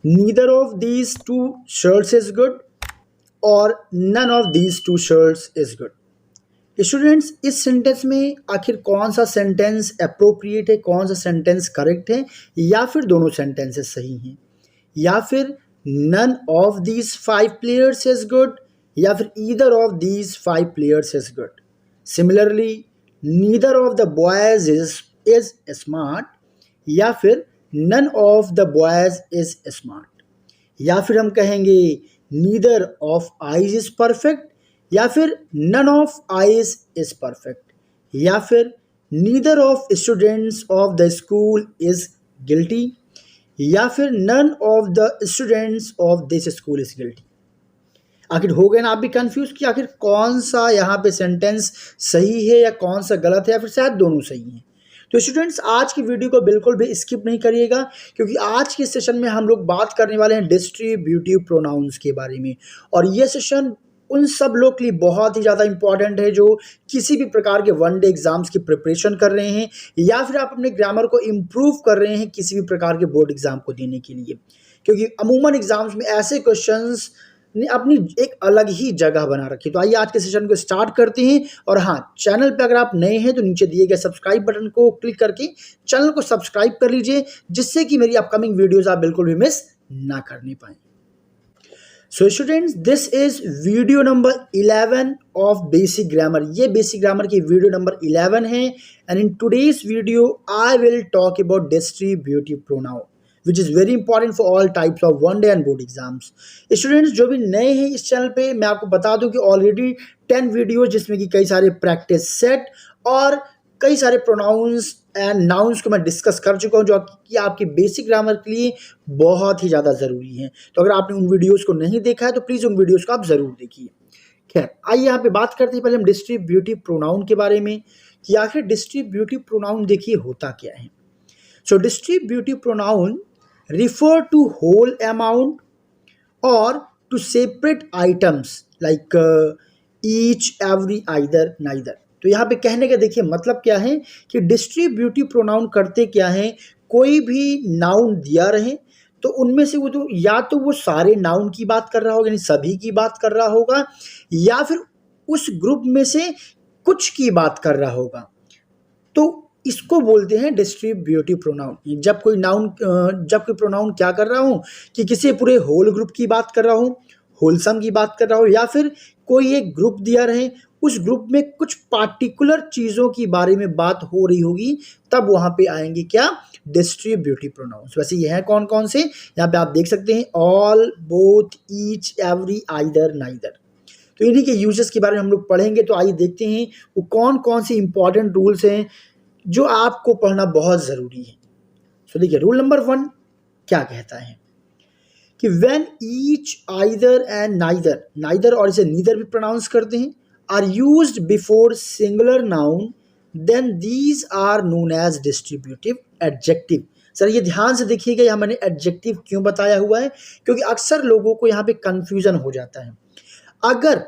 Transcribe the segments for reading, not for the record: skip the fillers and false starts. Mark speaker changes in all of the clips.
Speaker 1: Neither of these two shirts is good और none of these two shirts is good. Students, इस sentence में आखिर कौन सा सेंटेंस अप्रोप्रिएट है, कौन सा सेंटेंस करेक्ट है, या फिर दोनों सेंटेंसेस सही हैं, या फिर none of these 5 players is good, या फिर either of these 5 players is good. Similarly neither of the boys is smart, या फिर none of the boys is smart, या फिर हम कहेंगे neither of eyes is perfect, या फिर none of eyes is perfect, या फिर neither of students of the school is guilty, या फिर none of the students of this school is guilty. आखिर हो गए ना आप भी कंफ्यूज कि आखिर कौन सा यहाँ पे सेंटेंस सही है या कौन सा गलत है, या फिर शायद दोनों सही हैं। तो स्टूडेंट्स, आज की वीडियो को बिल्कुल भी स्किप नहीं करिएगा, क्योंकि आज के सेशन में हम लोग बात करने वाले हैं डिस्ट्रीब्यूटिव प्रोनाउंस के बारे में। और ये सेशन उन सब लोग के लिए बहुत ही ज़्यादा इंपॉर्टेंट है जो किसी भी प्रकार के वनडे एग्जाम्स की प्रिपरेशन कर रहे हैं, या फिर आप अपने ग्रामर को इम्प्रूव कर रहे हैं किसी भी प्रकार के बोर्ड एग्जाम को देने के लिए। क्योंकि अमूमन एग्जाम्स में ऐसे क्वेश्चंस ने अपनी एक अलग ही जगह बना रखी। तो आइए आज के सेशन को स्टार्ट करते हैं। और हाँ, चैनल पे अगर आप नए हैं तो नीचे दिए गए सब्सक्राइब बटन को क्लिक करके चैनल को सब्सक्राइब कर लीजिए, जिससे कि मेरी अपकमिंग वीडियोस आप बिल्कुल भी मिस ना करने पाएं। So students, this is video number 11 of basic grammar. ये बेसिक ग्रामर की वीडियो नंबर 11 है। And in today's video I will talk about distributive pronoun, which is very important for all types of one day and board exams. Students जो भी नए हैं इस channel पे, मैं आपको बता दूं कि ऑलरेडी 10 वीडियो जिसमें कि कई सारे प्रैक्टिस सेट और कई सारे प्रोनाउंस एंड नाउन्स को मैं डिस्कस कर चुका हूं, जो कि आपकी बेसिक ग्रामर के लिए बहुत ही ज़्यादा ज़रूरी है। तो अगर आपने उन वीडियोज़ को नहीं देखा है तो प्लीज़ उन वीडियोज़ को आप ज़रूर देखिए। खैर, आइए यहाँ पे बात करते हैं पहले हम डिस्ट्रीब्यूटिव प्रोनाउन के बारे में, कि आखिर डिस्ट्रीब्यूटिव प्रोनाउन देखिए होता क्या है। So distributive pronoun refer to whole amount or to separate items like each, every, either, neither। तो यहाँ पे कहने का देखिए मतलब क्या है कि डिस्ट्रीब्यूटिव प्रोनाउन करते क्या है, कोई भी नाउन दिया रहे तो उनमें से वो तो या तो वो सारे नाउन की बात कर रहा होगा, यानी सभी की बात कर रहा होगा, या फिर उस ग्रुप में से कुछ की बात कर रहा होगा। तो इसको बोलते हैं डिस्ट्रीब्यूटिव प्रोनाउन। जब कोई प्रोनाउन क्या कर रहा हूँ कि किसी पूरे होल ग्रुप की बात कर रहा हूँ, होलसम की बात कर रहा हूँ, या फिर कोई एक ग्रुप दिया रहे, उस ग्रुप में कुछ पार्टिकुलर चीज़ों की बारे में बात हो रही होगी, तब वहाँ पे आएंगे क्या, डिस्ट्रीब्यूटिव प्रोनाउंस। वैसे ये हैं कौन कौन से, यहाँ पे आप देख सकते हैं all, both, each, every, either, neither. तो इन्हीं के यूजेस के बारे में हम लोग पढ़ेंगे। तो आइए देखते हैं वो कौन कौन से इंपॉर्टेंट रूल्स हैं जो आपको पढ़ना बहुत ज़रूरी है। तो देखिए, रूल नंबर 1 क्या कहता है कि when each, either and neither, neither और इसे नीदर भी प्रोनाउंस करते हैं, are used before singular noun, then these are known as distributive adjective. Sir ये ध्यान से देखिएगा, यहाँ मैंने एडजेक्टिव क्यों बताया हुआ है, क्योंकि अक्सर लोगों को यहाँ पे कंफ्यूजन हो जाता है। अगर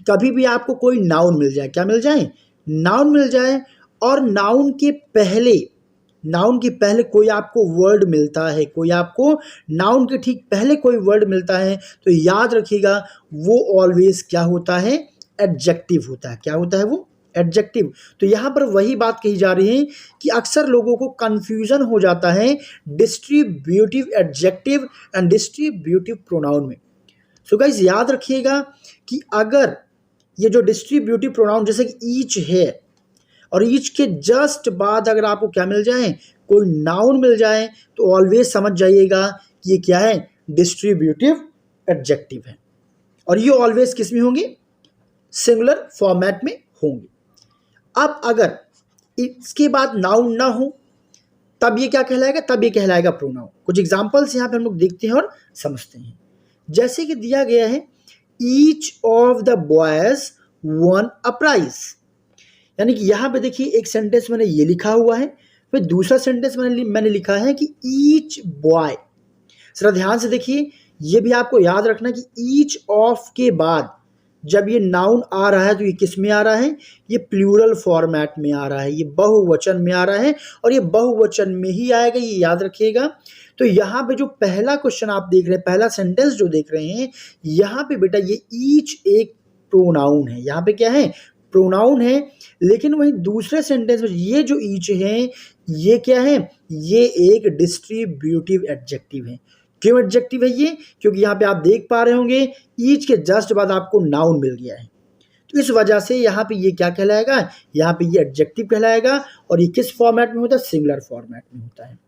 Speaker 1: कभी भी आपको कोई नाउन मिल जाए, क्या मिल जाए, नाउन मिल जाए, और नाउन के पहले कोई आपको वर्ड मिलता है, कोई आपको नाउन के ठीक पहले कोई वर्ड मिलता है, तो याद रखिएगा वो ऑलवेज क्या होता है, एडजेक्टिव होता है। क्या होता है वो, एडजेक्टिव। तो यहाँ पर वही बात कही जा रही है कि अक्सर लोगों को कंफ्यूजन हो जाता है distributive adjective and distributive pronoun में। सो गाइस याद रखिएगा कि अगर ये जो डिस्ट्रीब्यूटिव प्रोनाउन जैसे कि ईच है, और ईच के जस्ट बाद अगर आपको क्या मिल जाए, कोई नाउन मिल जाए, तो ऑलवेज समझ जाइएगा कि ये क्या है, डिस्ट्रीब्यूटिव एडजेक्टिव है। और ये ऑलवेज किस में होंगे, सिंगुलर फॉर्मेट में होंगे। अब अगर इसके बाद नाउन ना हो, तब ये क्या कहलाएगा, तब ये कहलाएगा प्रोनाउन। कुछ एग्जांपल्स यहाँ पे हम लोग देखते हैं और समझते हैं। जैसे कि दिया गया है, each of the boys won a prize, यानी कि यहाँ पे देखिए एक सेंटेंस मैंने ये लिखा हुआ है, फिर दूसरा सेंटेंस मैंने लिखा है कि ईच बॉय। जरा ध्यान से देखिए, ये भी आपको याद रखना कि ईच ऑफ के बाद जब ये नाउन आ रहा है तो ये किस में आ रहा है, ये प्लूरल फॉर्मेट में आ रहा है, ये बहुवचन में आ रहा है और ये बहुवचन में ही आएगा, ये याद रखिएगा। तो यहाँ पे जो पहला क्वेश्चन आप देख रहे हैं, पहला सेंटेंस जो देख रहे हैं, यहाँ पे बेटा ये ईच एक प्रोनाउन है, यहाँ पे क्या है, प्रोनाउन है। लेकिन वहीं दूसरे सेंटेंस में ये जो ईच है ये क्या है, ये एक डिस्ट्रीब्यूटिव एडजेक्टिव है। क्यों एडजेक्टिव है ये, क्योंकि यहाँ पे आप देख पा रहे होंगे ईच के जस्ट बाद आपको नाउन मिल गया है, तो इस वजह से यहाँ पे ये क्या कहलाएगा, यहाँ पे ये एडजेक्टिव कहलाएगा। और ये किस फॉर्मेट में होता है, सिंगुलर फॉर्मेट में होता है।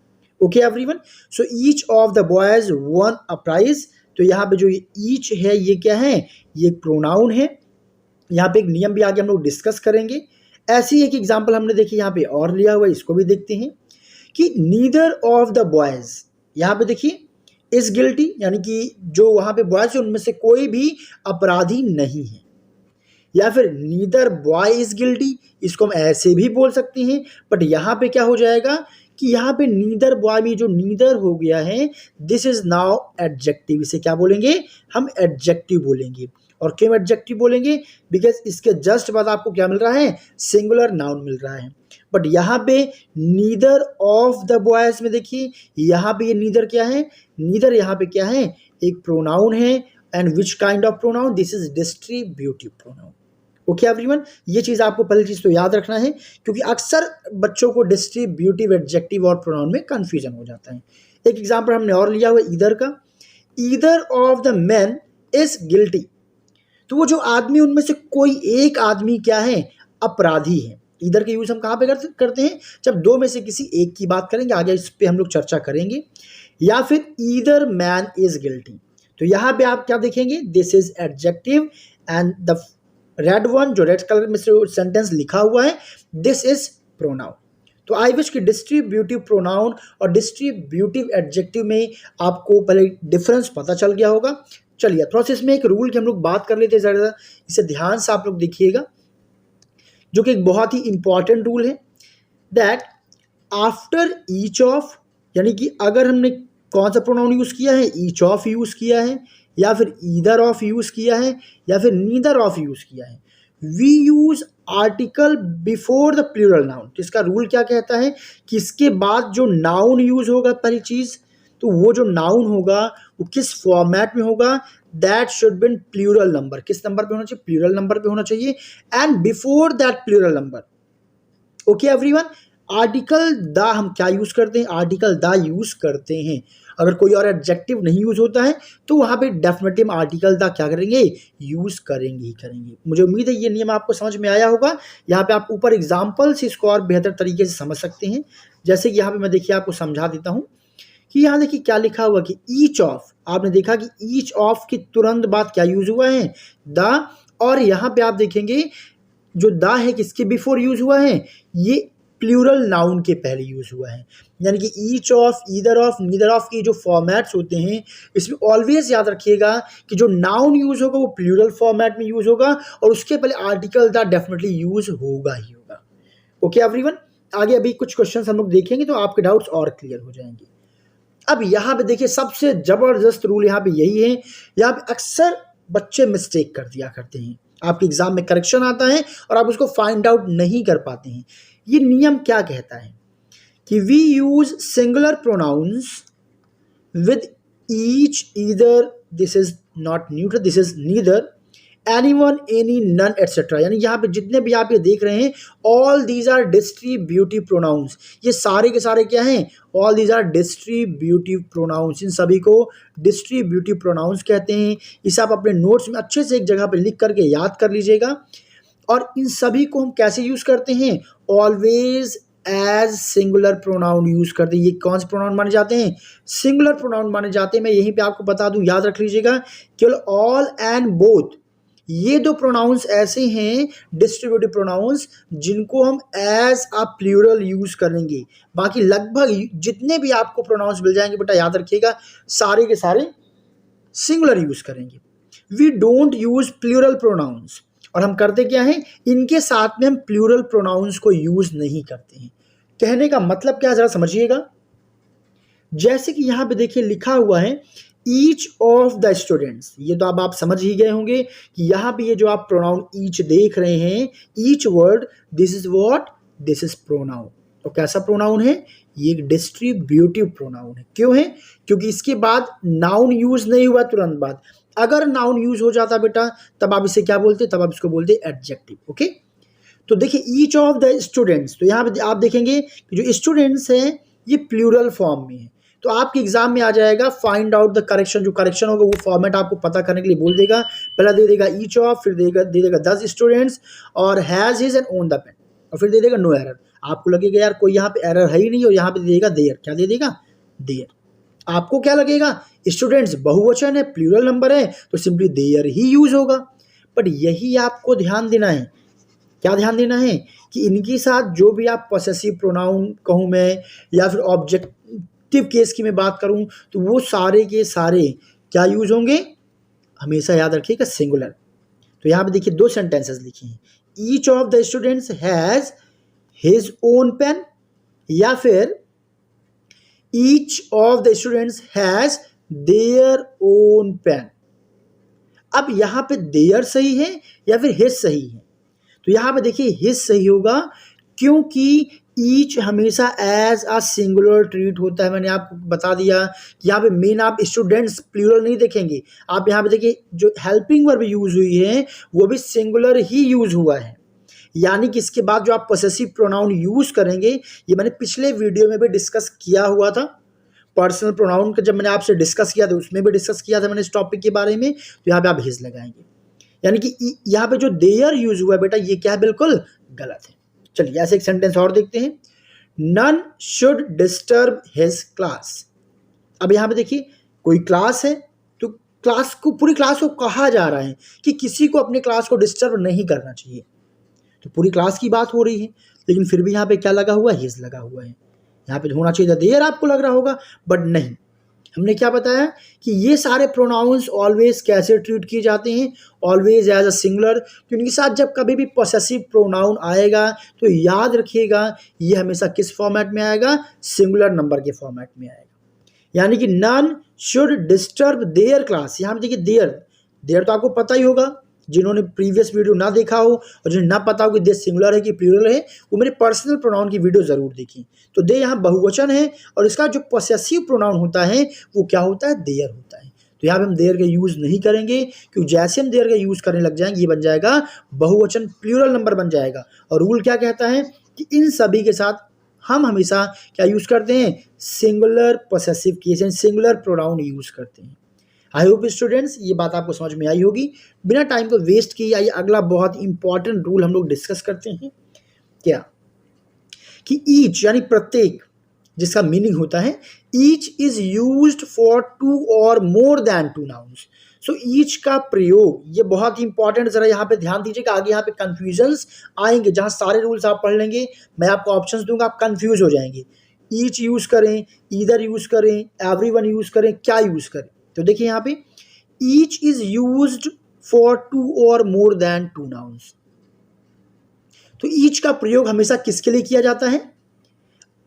Speaker 1: Okay everyone, so each of the boys won a prize. तो यहाँ पे जो ये ईच है ये क्या है, ये प्रोनाउन है। यहाँ पे एक नियम भी आगे हम लोग डिस्कस करेंगे। ऐसी एक एग्जाम्पल हमने देखी यहाँ पे और लिया हुआ है, इसको भी देखते हैं कि नीदर ऑफ द बॉयज, यहाँ पे देखिए इज गिल्टी, यानी कि जो वहां पे बॉयज है उनमें से कोई भी अपराधी नहीं है। या फिर नीदर बॉय इज गिल्टी, इसको हम ऐसे भी बोल सकते हैं, बट यहाँ पे क्या हो जाएगा कि यहाँ पे नीदर बॉय में जो नीदर हो गया है, दिस इज नाउ एडजेक्टिव। इसे क्या बोलेंगे, हम एडजेक्टिव बोलेंगे। और क्यों एडजेक्टिव बोलेंगे, बिकॉज इसके जस्ट बाद आपको क्या मिल रहा है, सिंगुलर नाउन मिल रहा है। बट यहाँ पे नीदर ऑफ द बॉयज में देखिए यहाँ पे ये नीदर क्या है, नीदर यहाँ पे क्या है, एक प्रोनाउन है। And which kind of pronoun, this is distributive pronoun. Okay everyone, ये चीज आपको पहली चीज तो याद रखना है, क्योंकि अक्सर बच्चों को डिस्ट्रीब्यूटिव एडजेक्टिव और प्रोनाउन में कंफ्यूजन हो जाता है। एक एग्जांपल हमने और लिया हुआ ईदर का, either of the man is guilty. तो वो जो आदमी, उनमें से कोई एक आदमी क्या है, अपराधी है। ईदर का यूज हम कहाँ पे करते हैं, जब दो में से किसी एक की बात करेंगे, आगे इस पे हम लोग चर्चा करेंगे। या फिर ईदर मैन इज गिल्टी, तो यहाँ पे आप क्या देखेंगे, this is adjective. And the red one, जो रेड कलर में सेंटेंस लिखा हुआ है, दिस इज प्रोनाउन। तो आई विश कि डिस्ट्रीब्यूटिव प्रोनाउन और डिस्ट्रीब्यूटिव एडजेक्टिव में आपको पहले डिफरेंस पता चल गया होगा। चलिए थोड़ा सा इसमें एक रूल की हम लोग बात कर लेते हैं, जरा इसे ध्यान से आप लोग देखिएगा, जो कि एक बहुत ही इंपॉर्टेंट रूल है। दैट आफ्टर ईच ऑफ, यानी कि अगर हमने कौन सा प्रोनाउन यूज किया है, ईच ऑफ यूज किया है, या फिर ईदर ऑफ यूज किया है, या फिर नीदर ऑफ यूज किया है, we use article before the plural noun. तो इसका रूल क्या कहता है कि इसके बाद जो नाउन यूज होगा पहली चीज, तो वो जो नाउन होगा वो किस फॉर्मेट में होगा, that should be plural number. किस नंबर पे होना चाहिए, प्लूरल नंबर पे होना चाहिए। And before that plural number, okay everyone, article the हम क्या यूज करते हैं, आर्टिकल द यूज करते हैं। अगर कोई और एडजेक्टिव नहीं यूज होता है तो वहां पे डेफिनेटली हम आर्टिकल द क्या करेंगे, यूज करेंगे ही करेंगे। मुझे उम्मीद है ये नियम आपको समझ में आया होगा। यहाँ पे आप ऊपर एग्जाम्पल से इसको और बेहतर तरीके से समझ सकते हैं। जैसे कि यहाँ पे मैं देखिए आपको समझा देता हूँ कि यहाँ देखिए क्या लिखा हुआ कि ईच ऑफ, आपने देखा कि ईच ऑफ की तुरंत बाद क्या यूज हुआ है, द। और यहाँ पे आप देखेंगे जो द है किसके बिफोर यूज हुआ है, ये प्लूरल नाउन के पहले यूज हुआ है। यानी कि each of, either of, neither of की जो फॉर्मेट्स होते हैं, इसमें ऑलवेज याद रखिएगा कि जो नाउन यूज होगा वो प्लूरल फॉर्मेट में यूज होगा और उसके पहले आर्टिकल द डेफिनेटली यूज होगा ही होगा। ओके एवरीवन, आगे अभी कुछ क्वेश्चन हम लोग देखेंगे तो आपके डाउट्स और क्लियर हो जाएंगे। अब यहाँ पे देखिए सबसे जबरदस्त रूल यहाँ पे यही है, यहाँ पे अक्सर बच्चे मिस्टेक कर दिया करते हैं, आपके एग्जाम में करेक्शन आता है और आप उसको फाइंड आउट नहीं कर पाते हैं। ये नियम क्या कहता है कि we use singular pronouns with each, either, this is not neutral, this is neither, anyone, any, none, etcetera. यानी यहाँ पे जितने भी आप ये देख रहे हैं, all these are distributive pronouns. ये सारे के सारे क्या हैं, all these are distributive pronouns. इन सभी को डिस्ट्रीब्यूटिव प्रोनाउंस कहते हैं। इसे आप अपने नोट्स में अच्छे से एक जगह पे लिख करके याद कर लीजिएगा। और इन सभी को हम कैसे यूज करते हैं, always as singular pronoun use करते हैं। ये कौन से प्रोनाउन माने जाते हैं, सिंगुलर प्रोनाउन माने जाते हैं। मैं यहीं पे आपको बता दूं, याद रख लीजिएगा, केवल ऑल एंड बोथ, ये दो प्रोनाउंस ऐसे हैं डिस्ट्रीब्यूटिव प्रोनाउंस जिनको हम एज अ प्लूरल यूज करेंगे। बाकी लगभग जितने भी आपको प्रोनाउंस मिल जाएंगे बेटा याद रखिएगा, सारे के सारे सिंगुलर यूज करेंगे। We don't use plural pronouns, और हम करते क्या है, इनके साथ में हम प्लूरल प्रोनाउंस को यूज नहीं करते हैं। कहने का मतलब क्या, जरा समझिएगा। जैसे कि यहां पे देखिए लिखा हुआ है ईच ऑफ द स्टूडेंट्स, ये तो अब आप समझ ही गए होंगे कि यहाँ पे ये जो आप प्रोनाउन ईच देख रहे हैं, each word, this is what, this is pronoun. तो कैसा प्रोनाउन है? ये एक डिस्ट्रीब्यूटिव प्रोनाउन है। क्यों है? क्योंकि इसके बाद नाउन यूज नहीं हुआ तुरंत बाद। अगर नाउन यूज हो जाता बेटा तब आप इसे क्या बोलते? तब आप इसको बोलते एडजेक्टिव। ओके, तो देखिए ईच ऑफ द स्टूडेंट्स, तो यहाँ पे आप देखेंगे कि जो स्टूडेंट्स हैं ये प्लूरल फॉर्म में है। तो आपके एग्जाम में आ जाएगा फाइंड आउट द करेक्शन, जो करेक्शन होगा वो फॉर्मेट आपको पता करने के लिए बोल देगा। पहला दे देगा ईच ऑफ, फिर दे देगा 10 स्टूडेंट्स और has his and own the pen, और फिर दे देगा नो एरर। आपको लगेगा यार कोई यहाँ पे एरर है ही नहीं, और यहाँ पे दे देगा देयर। क्या दे देगा? देयर। आपको क्या लगेगा? स्टूडेंट्स बहुवचन है, प्लूरल नंबर है, तो सिंपली देयर ही यूज होगा। बट यही आपको ध्यान देना है। क्या ध्यान देना है? कि इनके साथ जो भी आप पॉसेसिव प्रोनाउन कहूँ मैं, या फिर ऑब्जेक्टिव केस की मैं बात करूँ, तो वो सारे के सारे क्या यूज होंगे? हमेशा याद रखिएगा सिंगुलर। तो यहाँ पे देखिए 2 सेंटेंसेस लिखे हैं, each of the students has his own pen, या फिर each of the students has their own pen. अब यहाँ पे देयर सही है या फिर हिज सही है? तो यहाँ पे देखिए हिज सही होगा, क्योंकि ईच हमेशा एज अ सिंगुलर ट्रीट होता है। मैंने आपको बता दिया कि यहाँ पे मेन आप स्टूडेंट्स प्लूरल नहीं देखेंगे, आप यहाँ पे देखिए जो हेल्पिंग वर्ब यूज हुई है वो भी सिंगुलर ही यूज हुआ है। यानी कि इसके बाद जो आप पोसेसिव प्रोनाउन यूज करेंगे, ये मैंने पिछले वीडियो में भी डिस्कस किया हुआ था। पर्सनल प्रोनाउन का जब मैंने आपसे डिस्कस किया था उसमें भी डिस्कस किया था मैंने इस टॉपिक के बारे में। तो यहाँ पे आप हिज लगाएंगे, यानी कि यहाँ पे जो देयर यूज हुआ है बेटा ये क्या है? बिल्कुल गलत है। चलिए ऐसे एक सेंटेंस और देखते हैं, none should disturb his class. अब यहाँ पे देखिए कोई क्लास है, तो क्लास को, पूरी क्लास को कहा जा रहा है कि किसी को अपने क्लास को डिस्टर्ब नहीं करना चाहिए। तो पूरी क्लास की बात हो रही है, लेकिन फिर भी यहाँ पे क्या लगा हुआ है? हिज लगा हुआ है। यहाँ पे होना चाहिए था देयर, आपको लग रहा होगा, बट नहीं। हमने क्या बताया कि ये सारे प्रोनाउंस ऑलवेज कैसे ट्रीट किए जाते हैं? Always as a singular. तो इनके साथ जब कभी भी पोसेसिव प्रोनाउन आएगा तो याद रखिएगा ये हमेशा किस फॉर्मेट में आएगा? सिंगुलर नंबर के फॉर्मेट में आएगा। यानी कि none should disturb their class. यहाँ पे देखिए देयर, देयर तो आपको पता ही होगा, जिन्होंने प्रीवियस वीडियो ना देखा हो और जिन्हें ना पता हो कि दे सिंगुलर है कि प्लूरल है, वो मेरे पर्सनल प्रोनाउन की वीडियो जरूर देखी। तो दे यहाँ बहुवचन है और इसका जो पोसेसिव प्रोनाउन होता है वो क्या होता है? देयर होता है। तो यहाँ पे हम देयर का यूज नहीं करेंगे, क्योंकि जैसे हम देयर का यूज करने लग जाएंगे ये बन जाएगा बहुवचन, प्लूरल नंबर बन जाएगा। और रूल क्या कहता है कि इन सभी के साथ हम हमेशा क्या यूज करते हैं? Singular possessive case, singular pronoun use करते हैं। आई होप स्टूडेंट्स ये बात आपको समझ में आई होगी। बिना टाइम को वेस्ट किए आइए अगला बहुत इंपॉर्टेंट रूल हम लोग डिस्कस करते हैं। क्या? कि ईच यानी प्रत्येक, जिसका मीनिंग होता है ईच इज यूज्ड फॉर 2 और मोर देन 2 नाउन्स। सो ईच का प्रयोग ये बहुत ही इंपॉर्टेंट, जरा यहाँ पे ध्यान दीजिएगा। आगे यहाँ पे कंफ्यूजन्स आएंगे, जहाँ सारे रूल्स आप पढ़ लेंगे, मैं आपको ऑप्शंस दूंगा, आप कंफ्यूज हो जाएंगे। ईच यूज करें, ईदर यूज करें, एवरीवन यूज करें, क्या यूज करें? तो देखिए यहाँ पे ईच इज यूज्ड फॉर 2 और मोर देन 2 नाउन्स। तो ईच का प्रयोग हमेशा किसके लिए किया जाता है?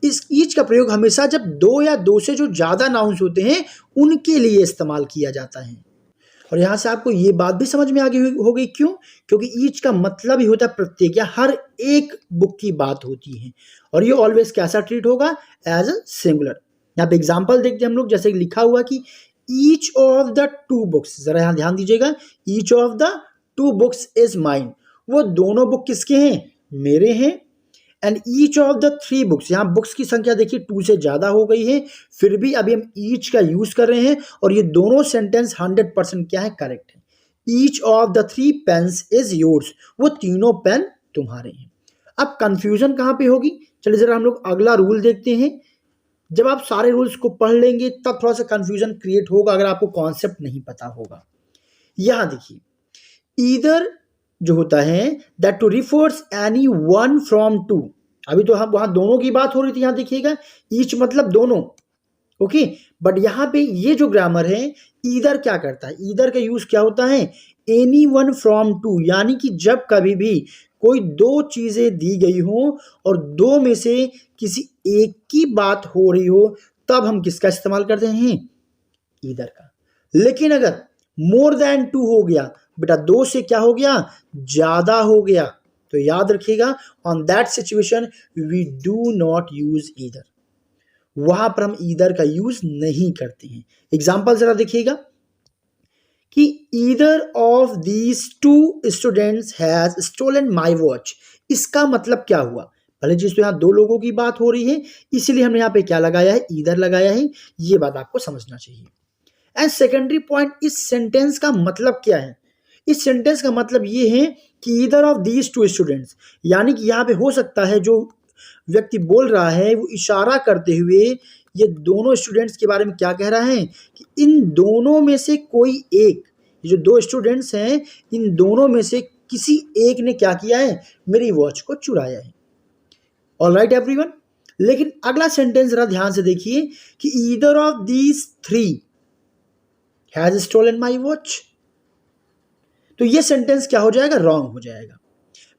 Speaker 1: इस ईच का प्रयोग हमेशा जब 2 या 2 से जो ज्यादा नाउन्स होते हैं उनके लिए इस्तेमाल किया जाता है। और यहां से आपको ये बात भी समझ में आ गई हो गई, क्यों? क्योंकि ईच का मतलब ही होता है प्रत्येक, या हर एक बुक की बात होती है, और ये ऑलवेज कैसा ट्रीट होगा? As a singular. यहाँ पे एग्जाम्पल देखते हैं हम लोग, जैसे लिखा हुआ कि ईच ऑफ द 2 बुक्स, जरा यहां ध्यान दीजिएगा, each of the 2 books is mine. वो दोनों बुक किसके हैं? मेरे हैं। And each of the 3 books, यहाँ बुक्स की संख्या देखिए 2 से ज्यादा हो गई है, फिर भी अभी हम ईच का यूज कर रहे हैं, और ये दोनों सेंटेंस 100% क्या है? करेक्ट है। Each of the 3 pens is yours, वो तीनों पेन तुम्हारे हैं। अब कंफ्यूजन कहां पे होगी? चलिए जरा हम लोग अगला रूल देखते हैं। जब आप सारे रूल्स को पढ़ लेंगे तब थोड़ा सा कंफ्यूजन क्रिएट होगा, अगर आपको कॉन्सेप्ट नहीं पता होगा। यहां देखिए ईदर जो होता है that too refers any one from 2। अभी तो हम वहां दोनों की बात हो रही थी, यहां देखिएगा ईच मतलब दोनों, ओके। बट यहां पे ये जो ग्रामर है ईदर क्या करता है? ईदर का यूज क्या होता है? एनी वन फ्रॉम 2, यानी कि जब कभी भी कोई 2 चीजें दी गई हो और 2 में से किसी एक की बात हो रही हो, तब हम किसका इस्तेमाल करते हैं? ईदर का। लेकिन अगर मोर देन 2 हो गया, बेटा 2 से क्या हो गया, ज्यादा हो गया, तो याद रखिएगा on that situation we do not use either, वहां पर हम ईदर का यूज नहीं करते हैं। एग्जाम्पल जरा देखिएगा कि either of these two students has stolen my watch, इसका मतलब क्या हुआ, भले जिस तो यहाँ दो लोगों की बात हो रही है इसलिए हमने यहाँ पे क्या लगाया है, ईदर लगाया है, ये बात आपको समझना चाहिए। एंड सेकेंडरी पॉइंट, इस सेंटेंस का मतलब क्या है, इस सेंटेंस का मतलब ये है कि either of these two students, यानी कि यहाँ पे हो सकता है जो व्यक्ति बोल रहा है वो इशारा करते हुए ये दोनों स्टूडेंट्स के बारे में क्या कह रहा है कि इन दोनों में से कोई एक, ये जो दो स्टूडेंट्स हैं इन दोनों में से किसी एक ने क्या किया है, मेरी वॉच को चुराया है। ऑलराइट एवरीवन, लेकिन अगला सेंटेंस जरा ध्यान से देखिए कि either of these three has stolen my watch, तो ये सेंटेंस क्या हो जाएगा, रॉन्ग हो जाएगा।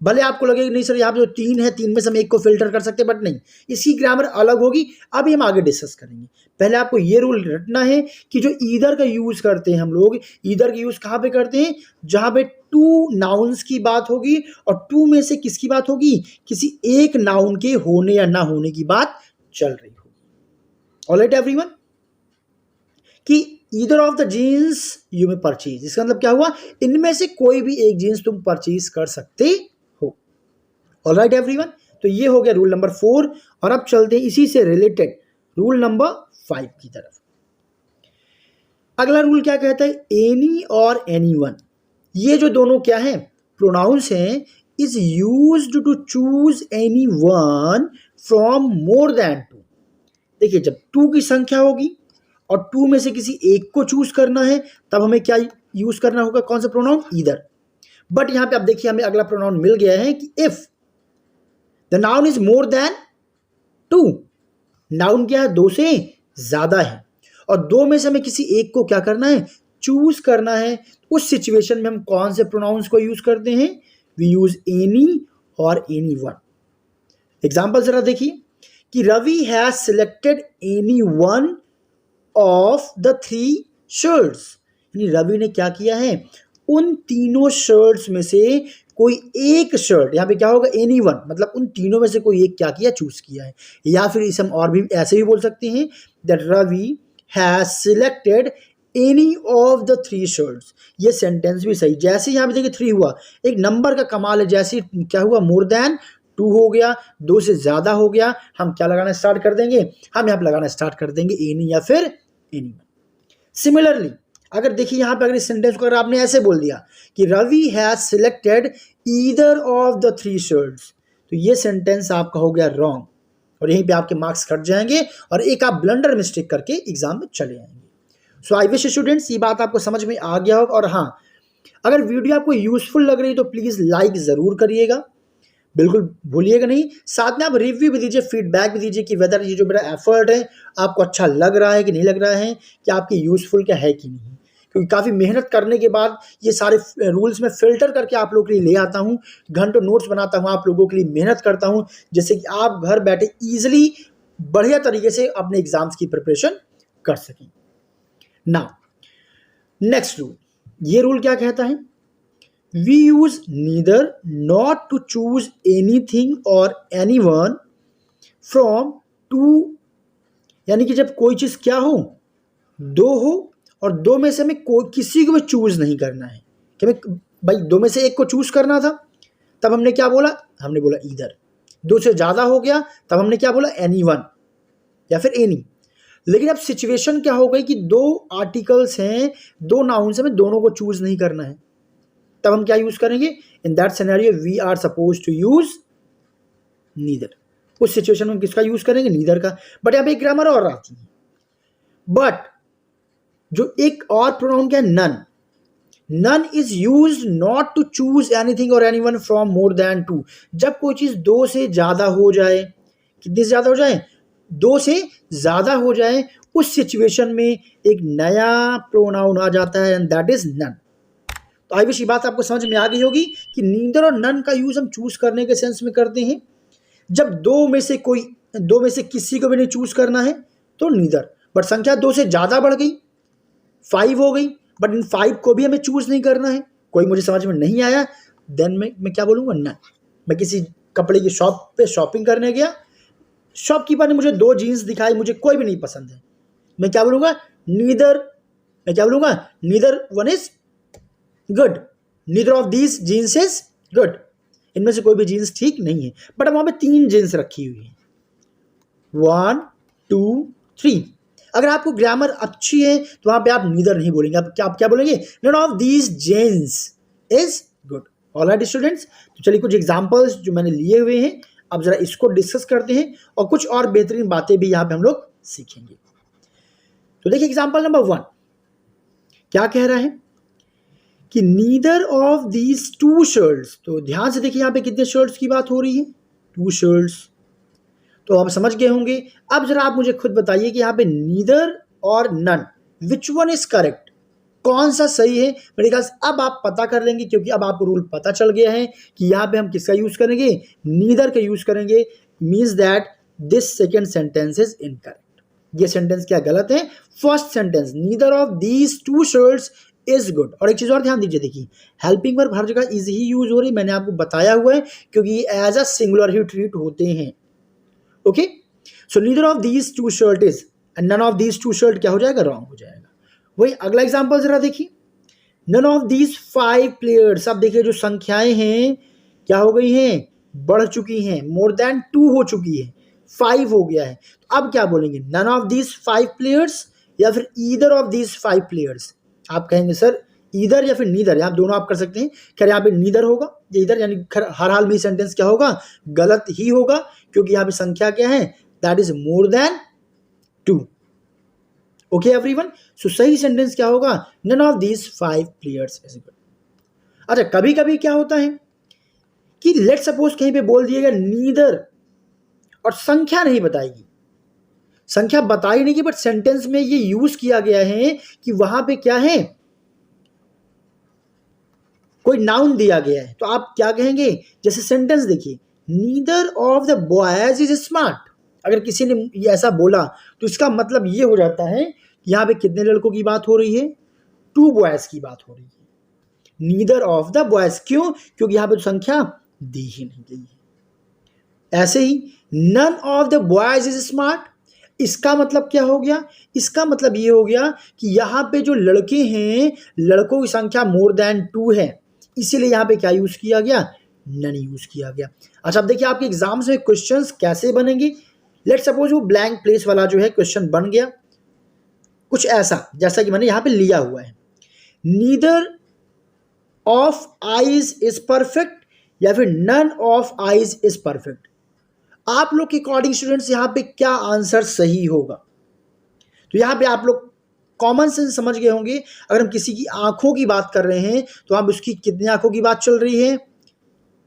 Speaker 1: भले आपको लगेगा नहीं सर यहाँ पे जो 3 है 3 में से हम एक को फिल्टर कर सकते हैं, बट नहीं, इसकी ग्रामर अलग होगी, अभी हम आगे डिस्कस करेंगे। पहले आपको ये रूल रटना है कि जो ईदर का यूज करते हैं हम लोग, ईदर का यूज कहाँ पे करते हैं, जहां पे 2 नाउन्स की बात होगी और 2 में से किसकी बात होगी, किसी एक नाउन के होने या ना होने की बात चल रही होगी। ऑलराइट एवरीवन, कि either of the jeans you may purchase, इसका मतलब क्या हुआ, इनमें से कोई भी एक जीन्स तुम परचेज कर सकते हो। ऑलराइट एवरीवन, तो ये हो गया रूल नंबर 4, और अब चलते हैं इसी से रिलेटेड रूल नंबर 5 की तरफ। अगला रूल क्या कहता है, एनी और एनीवन, ये जो दोनों क्या है, प्रोनाउंस हैं, is used to choose anyone from more than 2। देखिए जब 2 की संख्या होगी और 2 में से किसी एक को चूज करना है तब हमें क्या यूज करना होगा, कौन सा प्रोनाउन, ईदर। बट यहां पे आप देखिए हमें अगला प्रोनाउन मिल गया है कि if the noun is more than 2, noun क्या है, 2 से ज्यादा है और 2 में से हमें किसी एक को क्या करना है, चूज करना है, उस सिचुएशन में हम कौन से प्रोनाउंस को यूज करते हैं, वी यूज एनी और एनी वन। एग्जाम्पल जरा देखिए कि Ravi has selected any one of the 3 shirts, यानी रवि ने क्या किया है, उन तीनों शर्ट्स में से कोई एक शर्ट, यहां पे क्या होगा, एनी वन, मतलब उन तीनों में से कोई एक क्या किया, चूज किया है। या फिर इसे हम और भी ऐसे भी बोल सकते हैं that Ravi has selected any of the 3 shirts, ये सेंटेंस भी सही। जैसे यहां पे देखिए 3 हुआ, एक नंबर का कमाल है, जैसे क्या हुआ, मोर देन 2 हो गया, 2 से ज्यादा हो गया, हम क्या लगाना स्टार्ट कर देंगे, हम यहाँ पे लगाना स्टार्ट कर देंगे एनी या फिर एनी वन। सिमिलरली अगर देखिए यहाँ पे अगर इस सेंटेंस को अगर आपने ऐसे बोल दिया कि Ravi has selected either of the 3 shirts, तो ये सेंटेंस आपका हो गया रॉन्ग और यहीं पे आपके मार्क्स कट जाएंगे और एक आप ब्लंडर मिस्टेक करके एग्जाम में चले आएंगे। सो आई विश स्टूडेंट्स ये बात आपको समझ में आ गया होगा, और हाँ अगर वीडियो आपको यूजफुल लग रही है तो प्लीज़ लाइक ज़रूर करिएगा, बिल्कुल भूलिएगा नहीं। साथ में आप रिव्यू भी दीजिए, फीडबैक भी दीजिए कि वेदर ये जो मेरा एफर्ट है आपको अच्छा लग रहा है कि नहीं लग रहा है, कि आपके यूजफुल क्या है कि नहीं, क्योंकि काफ़ी मेहनत करने के बाद ये सारे रूल्स में फ़िल्टर करके आप लोगों के लिए ले आता हूँ, घंटों नोट्स बनाता हूँ, आप लोगों के लिए मेहनत करता हूँ, जिससे कि आप घर बैठे ईजिली बढ़िया तरीके से अपने एग्जाम्स की प्रिपरेशन कर सकें। नाउ नेक्स्ट रूल, ये रूल क्या कहता है, we use neither not to choose anything or anyone from two, यानी कि जब कोई चीज क्या हो, 2 हो और 2 में से हमें कोई किसी को भी चूज नहीं करना है, कि हमें भाई 2 में से एक को चूज करना था, तब हमने क्या बोला, हमने बोला ईदर। 2 से ज्यादा हो गया तब हमने क्या बोला, एनी वन या फिर एनी। लेकिन अब सिचुएशन क्या हो गई कि 2 आर्टिकल्स हैं, 2 नाउन्स, हमें दोनों को चूज नहीं करना है, तब हम क्या यूज करेंगे, in that scenario we are suppose to use neither. उस सिचुएशन में किसका यूज करेंगे, नीदर का। बट यहां पे एक ग्रामर और आती है, बट जो एक और प्रोनाउन क्या है, none, none is use not to choose anything और एनीवन फ्रॉम मोर देन 2। जब कोई चीज 2 से ज्यादा हो जाए, कितनी से ज्यादा हो जाए, 2 से ज्यादा हो जाए, उस सिचुएशन में एक नया प्रोनाउन आ जाता है एंड दैट इज नन। तो आई विश ये बात आपको समझ में आ गई होगी कि नीदर और नन का यूज हम चूज करने के सेंस में करते हैं। जब 2 में से किसी को भी नहीं चूज करना है तो नीदर, बट संख्या 2 से ज्यादा बढ़ गई 5 हो गई, बट इन 5 को भी हमें चूज नहीं करना है, कोई मुझे समझ में नहीं आया, देन मैं क्या बोलूँगा, ना। मैं किसी कपड़े की शॉप पे शॉपिंग करने गया, शॉपकीपर ने मुझे 2 जीन्स दिखाई, मुझे कोई भी नहीं पसंद है, मैं क्या बोलूँगा, neither one is good, neither of these jeans is good, इनमें से कोई भी जीन्स ठीक नहीं है, बट अब वहाँ पे 3 जीन्स रखी हुई है, 1 2 3। अगर आपको ग्रामर अच्छी है तो वहां पे आप नीदर नहीं बोलेंगे, आप क्या बोलेंगे, none of these jeans is good. Alright students, तो चलिए कुछ एग्जांपल्स जो मैंने लिए हुए हैं, अब जरा इसको डिस्कस करते हैं और कुछ और बेहतरीन बातें भी यहाँ पे हम लोग सीखेंगे। तो देखिए एग्जांपल नंबर 1 क्या कह रहा है कि नीदर ऑफ दीज 2 शर्ट्स। तो ध्यान से देखिए यहाँ पे कितने शर्ट्स की बात हो रही है, 2 शर्ट्स, तो आप समझ गए होंगे। अब जरा आप मुझे खुद बताइए कि यहाँ पे नीदर और none, which one is correct, कौन सा सही है। मेरे ख्याल से अब आप पता कर लेंगे, क्योंकि अब आपको रूल पता चल गया है कि यहाँ पे हम किसका यूज करेंगे, नीदर का यूज करेंगे, means that this second sentence is incorrect. ये सेंटेंस क्या गलत है, first sentence neither of these 2 shirts is good. और एक चीज और ध्यान दीजिए, देखिए हेल्पिंग वर्ब हर जगह इज ही यूज हो रही, मैंने आपको बताया हुआ है, क्योंकि एज अ सिंगुलर ही ट्रीट होते हैं। Okay, so neither of these 2 shirt is, and none of these 2 shirt क्या हो जाएगा, रॉन्ग हो जाएगा। वही अगला एग्जांपल जरा देखिए, नन ऑफ दीज 5 प्लेयर्स। अब देखिए जो संख्याएं हैं क्या हो गई हैं, बढ़ चुकी हैं, मोर देन 2 हो चुकी है, 5 हो गया है, तो अब क्या बोलेंगे, नन ऑफ दीज 5 प्लेयर्स या फिर ईदर ऑफ दीज 5 प्लेयर्स। आप कहेंगे सर ईदर या फिर नीदर, आप दोनों आप कर सकते हैं, खैर यहाँ पे नीदर होगा, ये इधर यानी हर हाल में सेंटेंस क्या होगा, गलत ही होगा, क्योंकि यहाँ पे संख्या क्या है, that is more than 2। Okay everyone, so सही सेंटेंस क्या होगा, none of these 5 players is good. अच्छा कभी कभी क्या होता है कि लेट सपोज कहीं पे बोल दिएगा नीदर और संख्या नहीं बताएगी, संख्या बताई नहीं कि बट सेंटेंस में ये यूज किया गया है कि वहां पे क्या है, कोई नाउन दिया गया है, तो आप क्या कहेंगे, जैसे सेंटेंस देखिए, neither of the boys is smart. अगर किसी ने ये ऐसा बोला तो इसका मतलब ये हो जाता है कि यहाँ पे कितने लड़कों की बात हो रही है, 2 बॉयज की बात हो रही है, नीदर ऑफ द बॉयज, क्यों, क्योंकि यहाँ पे तो संख्या दी ही नहीं गई है। ऐसे ही none of the boys is smart, इसका मतलब क्या हो गया, इसका मतलब ये हो गया कि यहाँ पे जो लड़के हैं, लड़कों की संख्या मोर देन 2 है, इसीलिए यहाँ पे क्या यूज किया गया, नन यूज किया गया। अच्छा अब देखिए आपके एग्जाम्स में क्वेश्चंस कैसे बनेंगे, लेट सपोज वो ब्लैंक प्लेस वाला जो है क्वेश्चन बन गया कुछ ऐसा, जैसा कि मैंने यहाँ पे लिया हुआ है, neither of eyes is perfect या फिर none of eyes is perfect. आप लोग के अकॉर्डिंग स्टूडेंट्स यहाँ पे क्या आंसर सही होगा, तो यहाँ पे आप लोग कॉमन सेंस समझ गए होंगे। अगर हम किसी की आंखों की बात कर रहे हैं तो हम उसकी कितनी आंखों की बात चल रही है,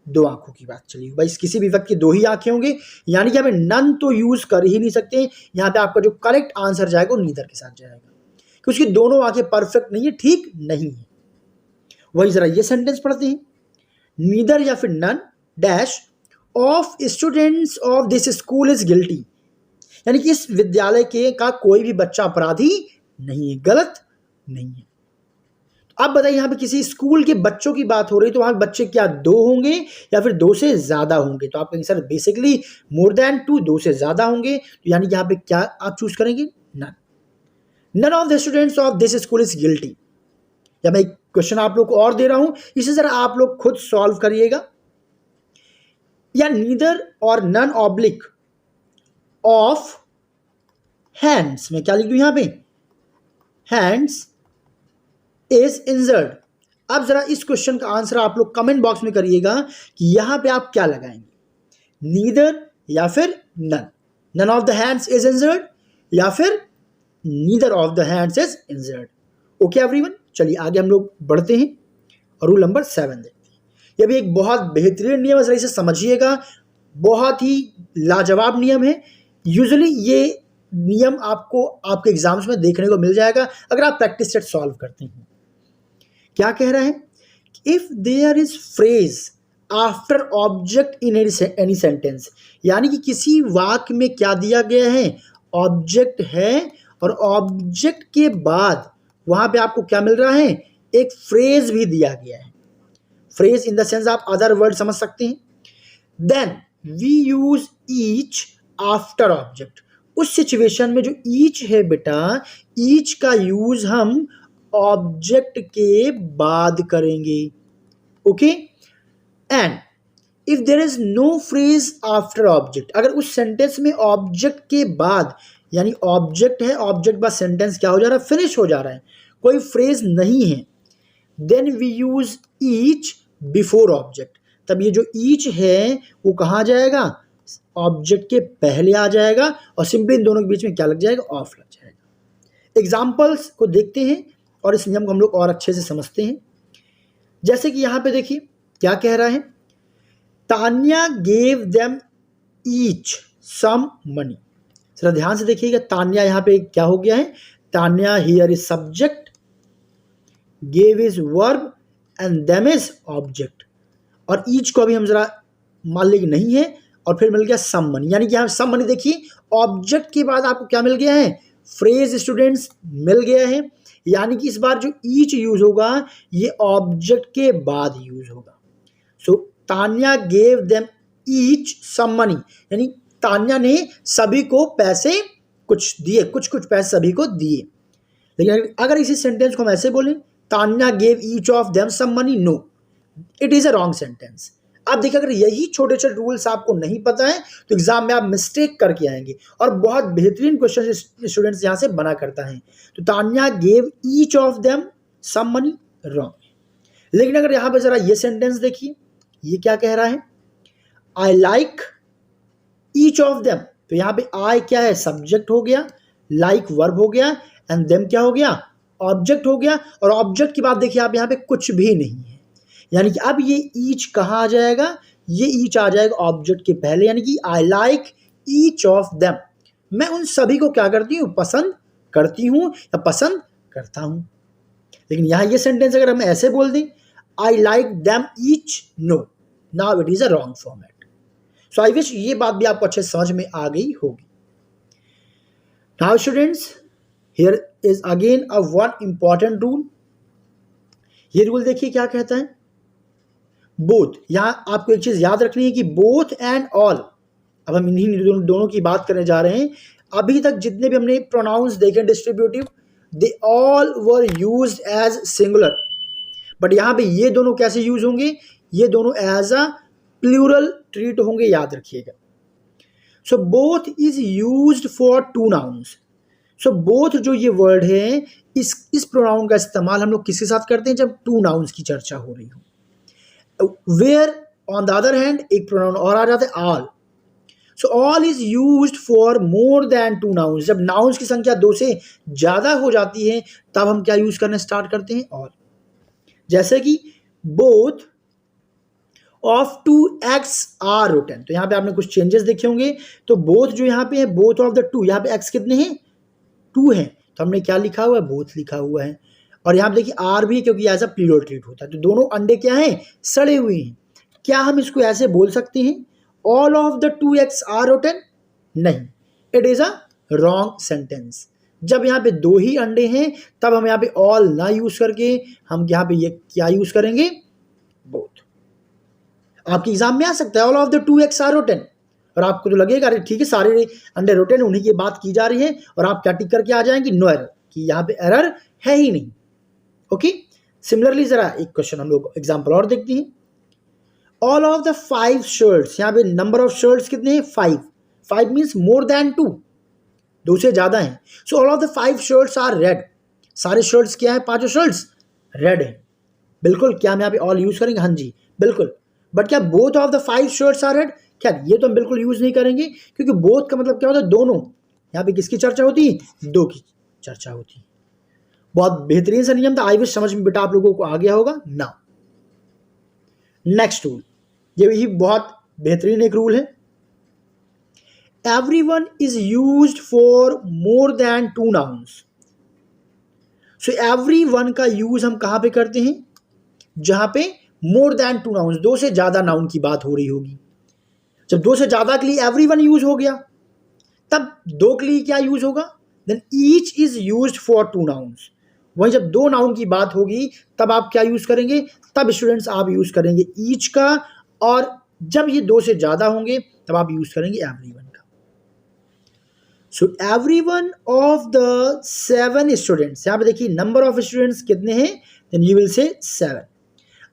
Speaker 1: 2 आंखों की बात चली, भाई किसी भी व्यक्ति की 2 ही आंखें होंगी, यानी कि हमें नन तो यूज कर ही नहीं सकते। यहाँ पे आपका जो करेक्ट आंसर जाएगा वो नीदर के साथ जाएगा, क्योंकि उसकी दोनों आंखें परफेक्ट नहीं है, ठीक नहीं है। वही जरा ये सेंटेंस पढ़ते हैं, नीदर या फिर none dash of students of this school is guilty, यानी कि इस विद्यालय के का कोई भी बच्चा अपराधी नहीं है, गलत नहीं है। तो आप बताइए यहाँ पे किसी स्कूल के बच्चों की बात हो रही, तो वहां बच्चे क्या 2 होंगे या फिर 2 से ज्यादा होंगे, तो आप कहेंगे सर बेसिकली मोर देन 2, 2 से ज्यादा होंगे, तो यानी कि यहाँ पे क्या आप चूज करेंगे, none. None of the students of this school is guilty. या मैं एक क्वेश्चन आप लोग को और दे रहा हूं, इसे जरा आप लोग खुद सॉल्व करिएगा, या नीदर और नन ऑब्लिक ऑफ हैंड्स, मैं क्या लिख दूं यहाँ पे, हैंड्स इज इंजर्ड। अब जरा इस क्वेश्चन का आंसर आप लोग कमेंट बॉक्स में करिएगा कि यहां पे आप क्या लगाएंगे, नीदर या फिर none, none of the hands is injured या फिर neither of the hands is injured. Okay everyone, चलिए आगे हम लोग बढ़ते हैं और रूल नंबर 7 देखते हैं। यह भी एक बहुत बेहतरीन नियम है, जरा इसे समझिएगा, बहुत ही लाजवाब नियम है। यूजुअली ये नियम आपको आपके एग्जाम्स में देखने को मिल जाएगा अगर आप प्रैक्टिस सेट सॉल्व करते हैं। क्या कह रहा है, if there is phrase after object in any sentence, यानी कि किसी वाक्य में क्या दिया गया है, ऑब्जेक्ट है और ऑब्जेक्ट के बाद वहां पे आपको क्या मिल रहा है, एक फ्रेज भी दिया गया है। फ्रेज इन द सेंस आप अदर वर्ड समझ सकते हैं। Then we use each after object. उस सिचुएशन में जो ईच है बेटा, ईच का यूज हम ऑब्जेक्ट के बाद करेंगे। Okay, and if there is no phrase after object, अगर उस सेंटेंस में ऑब्जेक्ट के बाद, यानी ऑब्जेक्ट है, ऑब्जेक्ट बाद सेंटेंस क्या हो जा रहा है, फिनिश हो जा रहा है, कोई फ्रेज नहीं है, then we use each before object. तब ये जो ईच है वो कहाँ जाएगा, ऑब्जेक्ट के पहले आ जाएगा और सिंपली इन दोनों के बीच में क्या लग जाएगा, ऑफ लग जाएगा। एग्जाम्पल्स को देखते हैं और इस नियम को हम लोग और अच्छे से समझते हैं। जैसे कि यहां पे देखिए क्या कह रहा है, Tanya gave them each some money. जरा ध्यान से देखिएगा, तान्या यहां पे क्या हो गया है, Tanya here is subject, gave is verb and them is object, और ईच को अभी हम जरा मान लेंगे नहीं है, और फिर मिल गया सम मनी। यानी कि यहाँ सम मनी देखिए, ऑब्जेक्ट के बाद आपको क्या मिल गया है, फ्रेज स्टूडेंट्स मिल गया है। यानी कि इस बार जो ईच यूज होगा ये ऑब्जेक्ट के बाद यूज होगा। So Tanya gave them each some money, यानी तान्या ने सभी को पैसे कुछ दिए, कुछ कुछ पैसे सभी को दिए। लेकिन अगर इसी सेंटेंस को हम ऐसे बोलें, Tanya gave each of them some money, no, it is a wrong sentence. आप देखिए, अगर यही छोटे छोटे रूल्स आपको नहीं पता है तो एग्जाम में आप मिस्टेक करके आएंगे, और बहुत बेहतरीन क्वेश्चन स्टूडेंट्स यहां से बना करता है। तो Tanya gave each of them some money, wrong. लेकिन अगर यहां पे जरा ये सेंटेंस देखिए, ये क्या कह रहा है, I like each of them. तो यहां पे आई क्या है, सब्जेक्ट हो गया, लाइक वर्ब हो गया, एंड देम क्या हो गया, ऑब्जेक्ट हो गया। और ऑब्जेक्ट की बात देखिए आप, यहां पे कुछ भी नहीं है, यानी कि अब ये ईच कहाँ आ जाएगा, ये ईच आ जाएगा ऑब्जेक्ट के पहले। यानी कि I like each of them, मैं उन सभी को क्या करती हूँ, पसंद करती हूँ या पसंद करता हूँ। लेकिन यहाँ ये सेंटेंस अगर हम ऐसे बोल दें, I like them each, no, now it is a wrong format. So I wish ये बात भी आपको अच्छे समझ में आ गई होगी। Now students, here is again a one important rule. ये रूल देखिए क्या कहता है, बोथ। यहां आपको एक चीज याद रखनी है कि बोथ एंड ऑल, अब हम इन्हीं दोनों की बात करने जा रहे हैं। अभी तक जितने भी हमने प्रोनाउंस देखे distributive, they all were used as singular, but यहां पे ये दोनों कैसे यूज होंगे, ये दोनों एज अ प्लूरल ट्रीट होंगे, याद रखिएगा। So both is used for two nouns. So both जो ये वर्ड है, इस प्रोनाउन का इस्तेमाल हम लोग किसके साथ करते हैं, जब टू नाउन्स की चर्चा हो रही हो। Where on the other hand एक प्रोनाउन और आ जाता है, all. So all is used for more than two nouns. जब नाउन्स की संख्या दो से ज्यादा हो जाती है तब हम क्या यूज करना स्टार्ट करते हैं, ऑल। जैसे कि both of two x are written, तो यहां पे आपने कुछ चेंजेस देखे होंगे। तो बोथ जो यहां पे है, बोथ ऑफ द टू, यहां पे एक्स कितने हैं, टू है, तो हमने क्या लिखा हुआ है, बोथ लिखा हुआ है। और यहां पे देखिए आर भी, क्योंकि एज अ प्लूरल ट्रीट होता है। तो दोनों अंडे क्या हैं, सड़े हुए हैं। क्या हम इसको ऐसे बोल सकते हैं, all of the two x are rotten, नहीं, it is a wrong sentence. जब यहां पे दो ही अंडे हैं तब हम यहां पे ऑल ना यूज करके हम यहां पे ये क्या यूज करेंगे, बोथ। आपके एग्जाम में आ सकता है all of the two x are written, और आपको तो लगेगा अरे ठीक है सारे अंडे रोटन, उन्हीं की बात की जा रही है, और आप क्या टिक करके आ जाएंगे, नो एरर, कि यहां पे एरर है ही नहीं। ओके, सिमिलरली जरा एक क्वेश्चन हम लोग एग्जाम्पल और देखते हैं। ऑल ऑफ द 5 शर्ट्स, यहां पे नंबर ऑफ शर्ट्स कितने हैं, 5। 5 मीन्स मोर देन 2, दो से ज्यादा हैं। So all of the 5 shirts are red, सारे शर्ट्स क्या है, पांचों शर्ट्स रेड है। बिल्कुल, क्या हम यहाँ पे ऑल यूज करेंगे, हाँ जी बिल्कुल। बट क्या both of the 5 shirts are red, क्या ये तो हम बिल्कुल यूज नहीं करेंगे, क्योंकि बोथ का मतलब क्या होता है, दोनों। यहाँ पे किसकी चर्चा होती है, दो की चर्चा होती है। बहुत बेहतरीन सा नियम था, आई विश समझ में बेटा आप लोगों को आ गया होगा ना। नेक्स्ट रूल, ये भी बहुत बेहतरीन एक रूल है। Everyone is used for more than two nouns. So everyone का यूज हम कहां पे करते हैं, जहां पे मोर देन टू नाउन्स, दो से ज्यादा नाउन की बात हो रही होगी। जब दो से ज्यादा के लिए एवरीवन यूज हो गया, तब दो के लिए क्या यूज होगा, then each is used for two nouns. वहीं जब दो नाउन की बात होगी तब आप क्या यूज करेंगे, तब स्टूडेंट्स आप यूज करेंगे ईच का, और जब ये दो से ज्यादा होंगे तब आप यूज करेंगे एवरीवन का। So everyone of the 7 students, यहां पे देखिए नंबर ऑफ स्टूडेंट्स कितने हैं, देन यू विल से 7।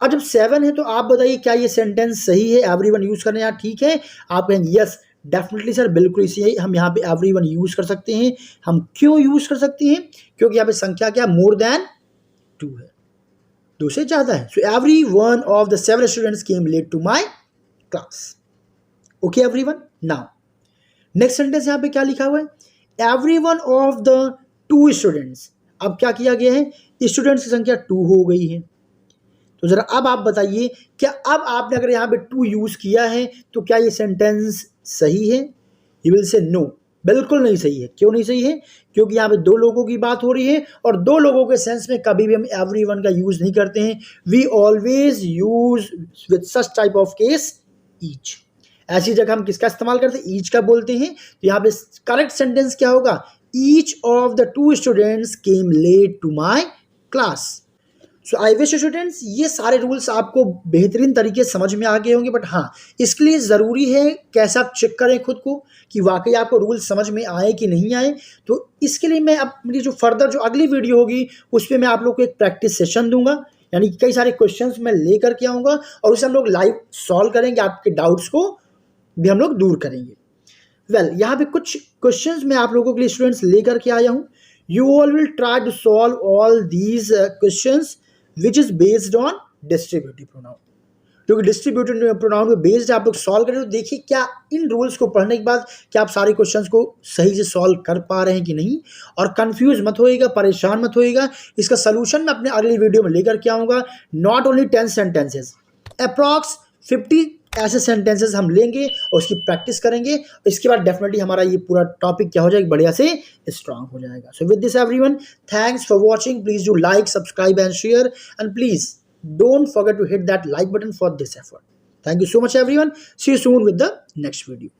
Speaker 1: अब जब 7 है तो आप बताइए क्या ये सेंटेंस सही है, एवरीवन यूज करने यहाँ ठीक है? आप कहेंगे यस डेफिनेटली सर, बिल्कुल इसी है, हम यहाँ पे एवरीवन यूज कर सकते हैं। हम क्यों यूज कर सकते हैं? क्योंकि यहाँ पे संख्या क्या, मोर देन 2 है, 2 से ज्यादा है। So every one of the 7 students came late to my class. Okay everyone, now next sentence यहाँ पे क्या लिखा हुआ है, every one of the 2 students. अब क्या किया गया है, स्टूडेंट्स की संख्या 2 हो गई है। तो जरा अब आप बताइए, क्या अब आपने अगर यहाँ पे 2 यूज किया है तो क्या ये सेंटेंस सही है? यू विल से नो, बिल्कुल नहीं सही है। क्यों नहीं सही है? क्योंकि यहाँ पे 2 लोगों की बात हो रही है, और 2 लोगों के सेंस में कभी भी हम एवरीवन का यूज नहीं करते हैं। We always use with such type of case each. ऐसी जगह हम किसका इस्तेमाल करते हैं, ईच का बोलते हैं। तो यहाँ पे करेक्ट सेंटेंस क्या होगा, each of the 2 students came late to my class. So I wish students ये सारे रूल्स आपको बेहतरीन तरीके से समझ में आ गए होंगे, बट हाँ इसके लिए ज़रूरी है कैसे आप चेक करें खुद को कि वाकई आपको रूल्स समझ में आए कि नहीं आए। तो इसके लिए मैं अपनी जो फर्दर जो अगली वीडियो होगी उस पर मैं आप लोग को एक प्रैक्टिस सेशन दूंगा, यानी कई सारे क्वेश्चंस मैं लेकर के आऊँगा और उसे हम लोग लाइव सॉल्व करेंगे, आपके डाउट्स को भी हम लोग दूर करेंगे। वेल यहाँ पे कुछ क्वेश्चंस मैं आप लोगों के लिए स्टूडेंट्स लेकर के आया हूँ। You all will try to solve all these questions which is based on distributive pronoun. क्योंकि डिस्ट्रीब्यूटिव प्रोनाउन पे बेस्ड आप लोग सॉल्व करें, तो देखिए क्या इन रूल्स को पढ़ने के बाद क्या आप सारे क्वेश्चंस को सही से सॉल्व कर पा रहे हैं कि नहीं। और कंफ्यूज मत होइएगा, परेशान मत होइएगा, इसका सोल्यूशन मैं अपने अगली वीडियो में लेकर के आऊँगा। नॉट ओनली 10 सेंटेंसेज, अप्रॉक्स 50 ऐसे सेंटेंसेस हम लेंगे और उसकी प्रैक्टिस करेंगे। इसके बाद डेफिनेटली हमारा ये पूरा टॉपिक क्या हो जाएगा, बढ़िया से स्ट्रांग हो जाएगा। So with this everyone, thanks for watching. Please do like, subscribe and share, and please don't forget to hit that like button for this effort. Thank you so much everyone. See you soon with the next video.